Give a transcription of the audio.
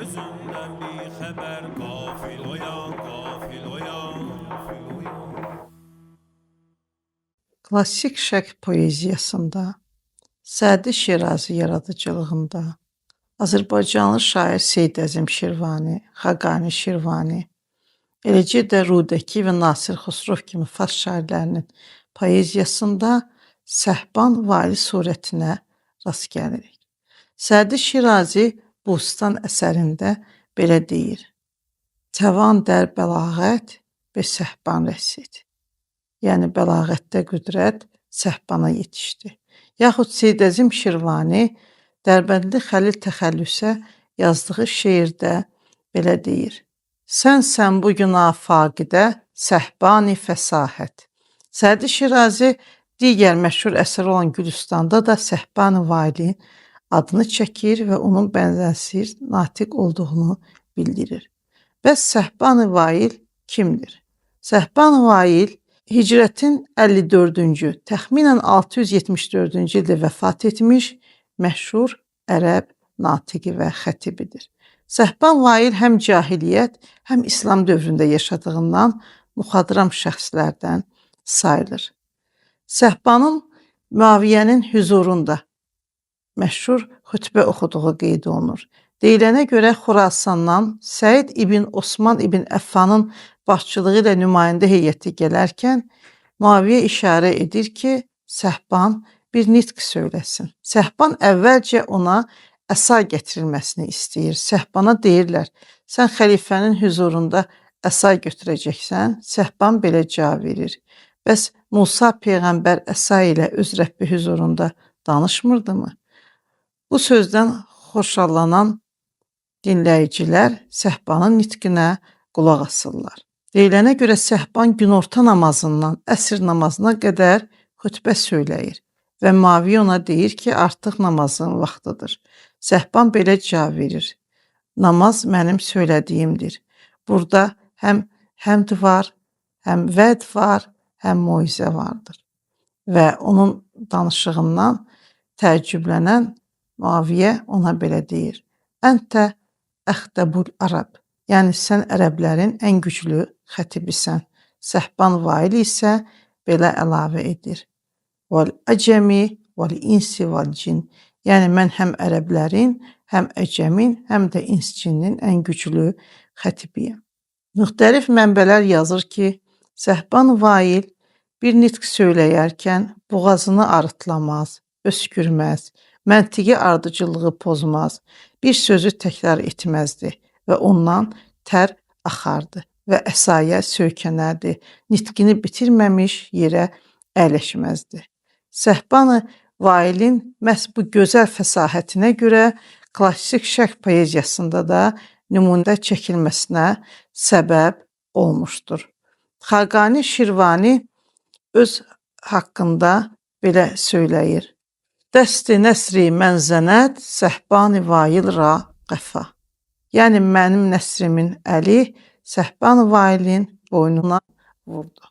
gözünden bir haber. Gafil oyan, gafil oyan. Klassik şərq poeziyasında, Sədi Şirazi yaradıcılığında, Azərbaycanlı şair Seyid Əzim Şirvani, Xaqani Şirvani, eləcə də Rudəki və Nasir Xosrov kimi fars şairlərinin poeziyasında Səhban Vali surətinə rast gəlirik. Sədi Şirazi Bustan əsərində belə deyir: Təvan dər bəlağət be səhban rəsid. Yəni bəlağətdə qüdrət səhbana yetişdi. Yaxud Seyid Əzim Şirvani Dərbəndli Xəlil Təxəllüsə yazdığı şeirdə belə deyir: Sən bu gün afaqidə səhbani fəsahət. Sədi Şirazi digər məşhur əsəri olan Gülüstanda da Səhbani Vailin adını çəkir və onun bənzəsir natiq olduğunu bildirir. Bəs Səhbani Vail kimdir? Səhbani Vail Hicrətin 54-cü, təxminən 674-cü ildə vəfat etmiş məşhur ərəb natiqi və xətibidir. Səhban Vail həm cahiliyyət, həm İslam dövründə yaşadığından müxadram şəxslərdən sayılır. Səhbanın Müaviyyənin hüzurunda məşhur xütbə oxuduğu qeyd olunur. Deyilənə görə Xurasandan Səid ibn Osman ibn Əffanın başçılığı ilə nümayəndə heyəti gələrkən Müaviyyə işarə edir ki, Səhban bir nitq söyləsin. Səhban əvvəlcə ona əsa gətirilməsini istəyir. Səhbana deyirlər, sən xəlifənin hüzurunda əsa götürəcəksən. Səhban belə cavab verir. Bəs Musa Peyğəmbər əsa ilə öz Rəbbi hüzurunda danışmırdı mı? Bu sözdən xoşallanan dinləyicilər Səhbanın nitqinə qulaq asırlar. Deyilənə görə Səhban günorta namazından əsr namazına qədər xütbə söyləyir və Müaviyyə ona deyir ki, artıq namazın vaxtıdır. Səhban belə cavab verir: Namaz mənim söylədiyimdir. Burada həm həmd var, həm vəd var, həm moizə vardır. Və onun danışığından təəccüblənən Müaviyyə ona belə deyir: Əntə əxtəbul ərəb. Yəni sən ərəblərin ən güclü xətibisən. Səhban Vail isə belə əlavə edir: Vəl əcəmi vəl insi vəl cin. Yəni mən həm ərəblərin, həm əcəmin, həm də ins-cinin ən güclü xətibiyəm. Müxtəlif mənbələr yazır ki, Səhban Vail bir nitq söyləyərkən boğazını arıtlamaz, öskürməz, məntiqi ardıcıllığı pozmaz, bir sözü təkrar etməzdi və ondan tər axardı və əsaya söykənərdi, nitqini bitirməmiş yerə əyləşməzdi. Səhbani Vailin məhz bu gözəl fəsahətinə görə klassik şərq poeziyasında da nümunədə çəkilməsinə səbəb olmuşdur. Xaqani Şirvani öz haqqında belə söyləyir: Dəsti nəsri mənzənət Səhbani Vail ra qəfa. Yəni mənim nəsrimin əli Səhban Vailin boynuna vurdu.